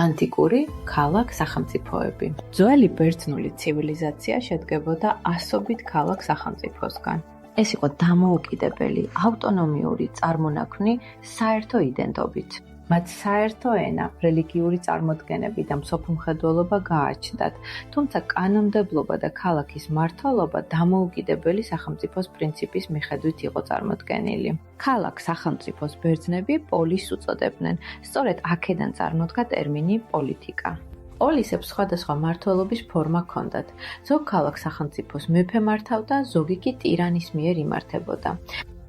ანტიკური ქალაქ-სახელმწიფოები. ძველი ბერძნული ცივილიზაცია შედგებოდა ასობით ქალაქ-სახელმწიფოსგან. ეს იყო დამოუკიდებელი, ავტონომიური წარმონაქმნი საერთო იდენტობით. მათ საერთო ენა, რელიგიური წარმოდგენები და მსოფლმხედველობა გააჩნდათ, თუმცა კანონმდებლობა და ქალაქის მმართველობა დამოუკიდებელი სახელმწიფოს პრინციპის მიხედვით იყო წარმოდგენილი. ქალაქ-სახელმწიფოს ბერძნები პოლისს უწოდებდნენ, სწორედ აქედან წარმოდგა ტერმინი პოლიტიკა. პოლისებს სხვადასხვა მმართველობის ფორმა ჰქონდათ. ზოგ ქალაქ-სახელმწიფოს მეფე მართავდა, ზოგი კი ტირანის მიერ იმართებოდა.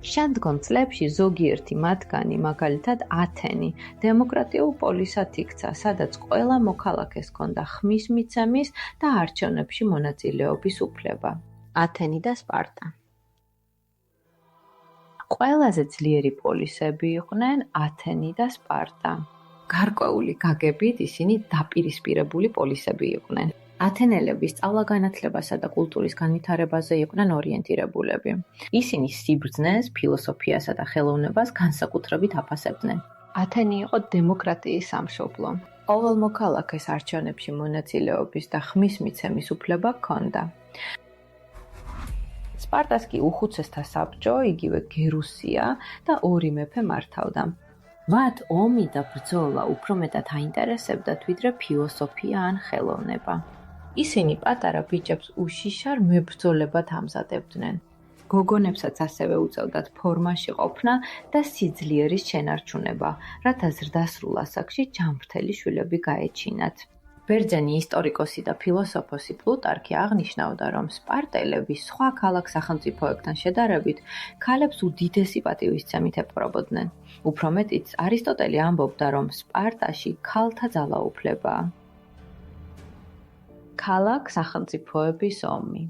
შემდგომ წლებში ზოგიერთი მათგანი, მაგალითად ათენი, დემოკრატიულ პოლისად იქცა, სადაც ყველა მოქალაქეს ჰქონდა ხმის მიცემის და არჩევნებში მონაწილეობის უფლება. ათენი და სპარტა. ყველაზე ძლიერი პოლისები იყვნენ ათენი და სპარტა. გარკვეული გაგებით ისინი დაპირისპირებული პოლისები იყვნენ. ათენელები სწავლა-განათლებასა და კულტურის განვითარებაზე იყვნენ ორიენტირებულები. ისინი სიბრძნეს, ფილოსოფიასა და ხელოვნებას განსაკუთრებით აფასებდნენ. ათენი იყო დემოკრატიის სამშობლო. ყოველ მოქალაქეს არჩევნებში მონაწილეობის და ხმის მიცემის უფლება ჰქონდა. სპარტას კი უხუცესთა საბჭო, იგივე გერუსია და ორი მეფე მართავდა. მათ ომი და ბრძოლა უფრო მეტად აინტერესებდათ, ვიდრე ფილოსოფია ან ხელოვნება. ისინი პატარა ბიჭებს უშიშარ მებრძოლებად ამზადებდნენ. გოგონებსაც ასევე უწევდათ ფორმაში ყოფნა და სიძლიერის შენარჩუნება, რათა ზრდასრულ ასაკში ჯანმრთელი შვილები გაეჩინათ. ბერძენი ისტორიკოსი და ფილოსოფოსი პლუტარქი აღნიშნავდა, რომ სპარტელები სხვა ქალაქ-სახელმწიფოებთან შედარებით ქალებს უდიდესი პატივისცემით ეპყრობოდნენ. უფრო მეტიც, არისტოტელი ამბობდა, რომ სპარტაში ქალთა ძალაუფლებაა. ქალაქ-სახელმწიფოების ომი.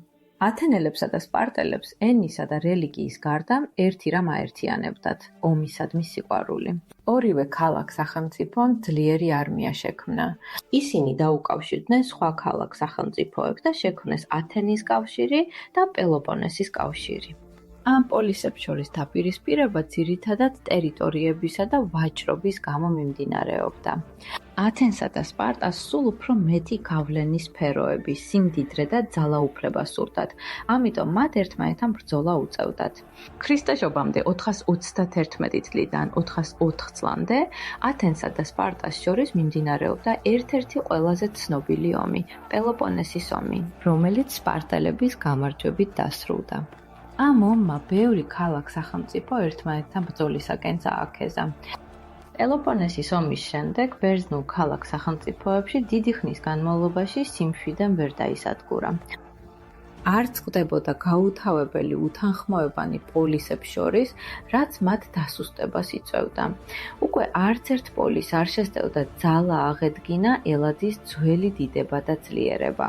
ათენელებსა და სპარტელებს ენისა და რელიგიის გარდა ერთი რამ აერთიანებდათ – ომისადმი სიყვარული. ორივე ქალაქ-სახელმწიფომ ძლიერი არმია შექმნა. ისინი დაუკავშირდნენ სხვა ქალაქ-სახელმწიფოებს და შექმნეს ათენის კავშირი და პელოპონესის კავშირი. ამ პოლისებს შორის დაპირისპირება ძირითადად ტერიტორიებისა და ვაჭრობის გამო მიმდინარეობდა. ათენსა და სპარტას სულ უფრო მეტი გავლენის სფეროები, სიმდიდრე და ძალაუფლება სურდათ, ამიტომ მათ ერთმანეთთან ბრძოლა უწევდათ. ქრისტეშობამდე 431 წლიდან 404 წლამდე ათენსა და სპარტას შორის მიმდინარეობდა ერთ-ერთი ყველაზე ცნობილი ომი, პელოპონესის ომი, რომელიც სპარტელების გამარჯვებით დასრულდა. ამ ომმა ბევრი ქალაქ-სახელმწიფო ერთმანეთთან ბრძოლისაკენ წააქეზა. პელოპონესის ომის შემდეგ ბერძნულ ქალაქ-სახელმწიფოებში დიდი ხნის განმავლობაში სიმშვიდე ვერ დაისადგურა. არც ხდებოდა გაუთავებელი უთანხმოებანი პოლისებს შორის, რაც მათ დასუსტებას იწვევდა. უკვე არც ერთ პოლისს არ შესდევდა ძალა აღედგინა ელადის ძველი დიდება და ძლიერება.